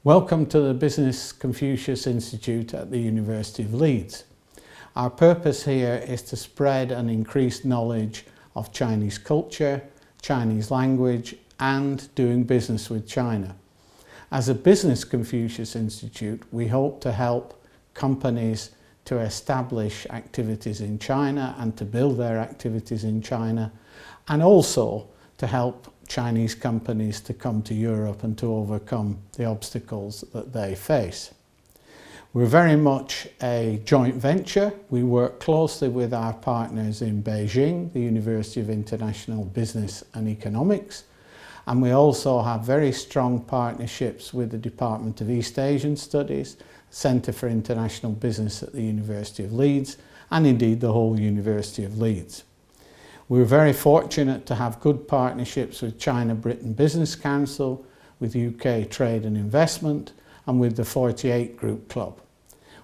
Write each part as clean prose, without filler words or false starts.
Welcome to the Business Confucius Institute at the University of Leeds. Our purpose here is to spread and increase knowledge of Chinese culture, Chinese language and doing business with China. As a Business Confucius Institute, we hope to help companies to establish activities in China and to build their activities in China, and also to help Chinese companies to come to Europe and to overcome the obstacles that they face. We're very much a joint venture. We work closely with our partners in Beijing, the University of International Business and Economics, and we also have very strong partnerships with the Department of East Asian Studies, Centre for International Business at the University of Leeds, and indeed the whole University of Leeds. We're very fortunate to have good partnerships with China-Britain Business Council, with UK Trade and Investment, and with the 48 Group Club.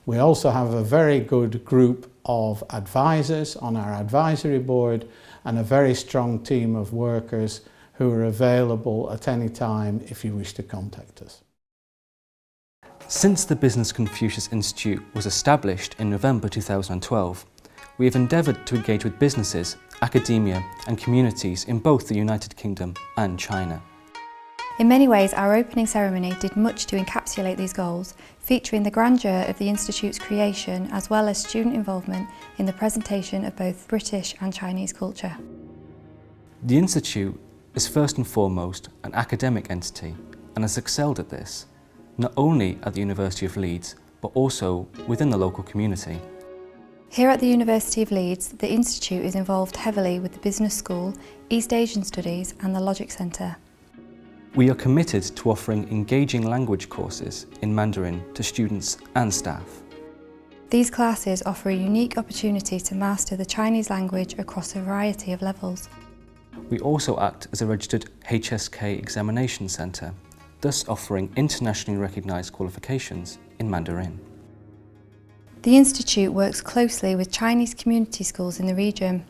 We also have a very good group of advisors on our advisory board and a very strong team of workers who are available at any time if you wish to contact us. Since the Business Confucius Institute was established in November 2012, we have endeavoured to engage with businesses, academia and communities in both the United Kingdom and China. In many ways, our opening ceremony did much to encapsulate these goals, featuring the grandeur of the Institute's creation as well as student involvement in the presentation of both British and Chinese culture. The Institute is first and foremost an academic entity and has excelled at this, not only at the University of Leeds, but also within the local community. Here at the University of Leeds, the Institute is involved heavily with the Business School, East Asian Studies and the Logic Centre. We are committed to offering engaging language courses in Mandarin to students and staff. These classes offer a unique opportunity to master the Chinese language across a variety of levels. We also act as a registered HSK examination centre, thus offering internationally recognised qualifications in Mandarin. The Institute works closely with Chinese community schools in the region.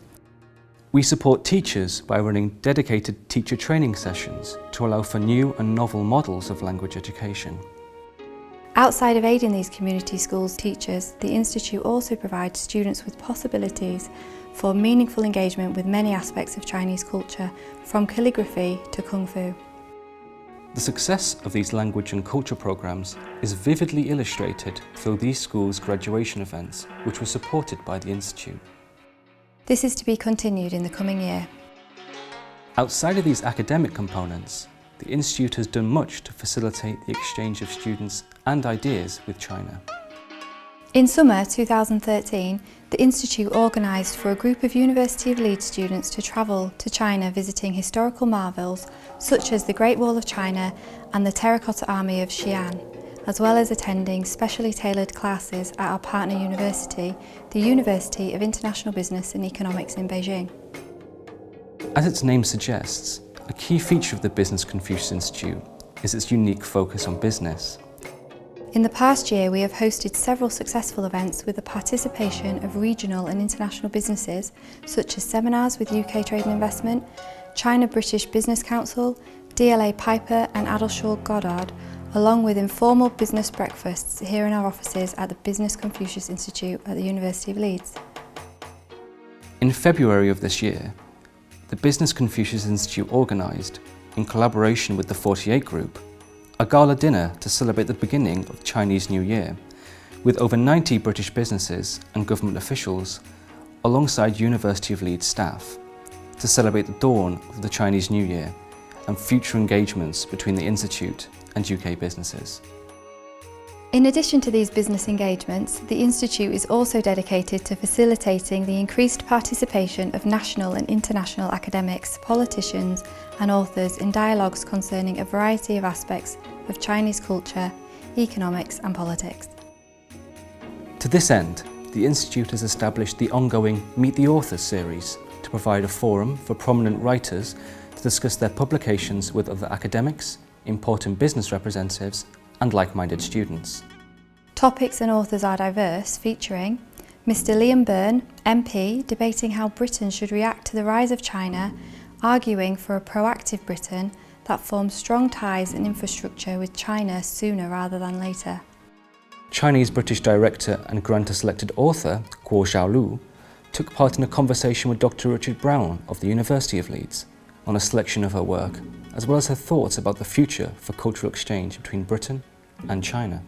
We support teachers by running dedicated teacher training sessions to allow for new and novel models of language education. Outside of aiding these community schools teachers, the Institute also provides students with possibilities for meaningful engagement with many aspects of Chinese culture, from calligraphy to Kung Fu. The success of these language and culture programmes is vividly illustrated through these schools' graduation events, which were supported by the Institute. This is to be continued in the coming year. Outside of these academic components, the Institute has done much to facilitate the exchange of students and ideas with China. In summer 2013, the Institute organised for a group of University of Leeds students to travel to China visiting historical marvels such as the Great Wall of China and the Terracotta Army of Xi'an, as well as attending specially tailored classes at our partner university, the University of International Business and Economics in Beijing. As its name suggests, a key feature of the Business Confucius Institute is its unique focus on business. In the past year, we have hosted several successful events with the participation of regional and international businesses, such as seminars with UK Trade and Investment, China-British Business Council, DLA Piper and Adelshaw Goddard, along with informal business breakfasts here in our offices at the Business Confucius Institute at the University of Leeds. In February of this year, the Business Confucius Institute organised, in collaboration with the 48 Group, a gala dinner to celebrate the beginning of Chinese New Year, with over 90 British businesses and government officials alongside University of Leeds staff, to celebrate the dawn of the Chinese New Year and future engagements between the Institute and UK businesses. In addition to these business engagements, the Institute is also dedicated to facilitating the increased participation of national and international academics, politicians and authors in dialogues concerning a variety of aspects of Chinese culture, economics and politics. To this end, the Institute has established the ongoing Meet the Authors series to provide a forum for prominent writers to discuss their publications with other academics, important business representatives and like-minded students. Topics and authors are diverse, featuring Mr. Liam Byrne, MP, debating how Britain should react to the rise of China, arguing for a proactive Britain, that forms strong ties and infrastructure with China sooner rather than later. Chinese-British director and Granta-selected author Guo Xiaolu took part in a conversation with Dr. Richard Brown of the University of Leeds on a selection of her work, as well as her thoughts about the future for cultural exchange between Britain and China.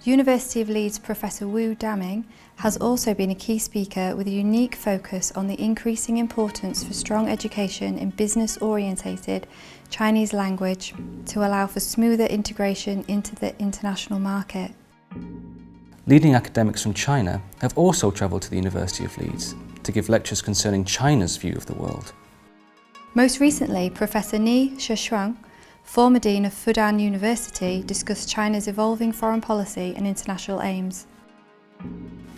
University of Leeds Professor Wu Daming has also been a key speaker with a unique focus on the increasing importance for strong education in business-orientated Chinese language to allow for smoother integration into the international market. Leading academics from China have also travelled to the University of Leeds to give lectures concerning China's view of the world. Most recently, Professor Ni Shishuang, former Dean of Fudan University, discussed China's evolving foreign policy and international aims.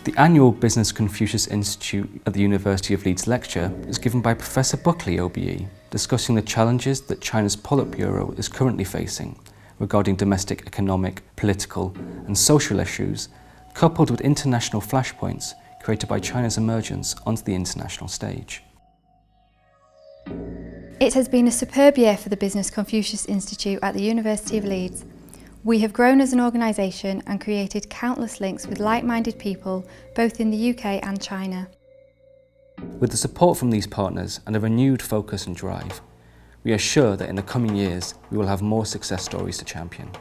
The annual Business Confucius Institute at the University of Leeds lecture is given by Professor Buckley OBE, discussing the challenges that China's Politburo is currently facing regarding domestic economic, political and social issues, coupled with international flashpoints created by China's emergence onto the international stage. It has been a superb year for the Business Confucius Institute at the University of Leeds. We have grown as an organisation and created countless links with like-minded people both in the UK and China. With the support from these partners and a renewed focus and drive, we are sure that in the coming years we will have more success stories to champion.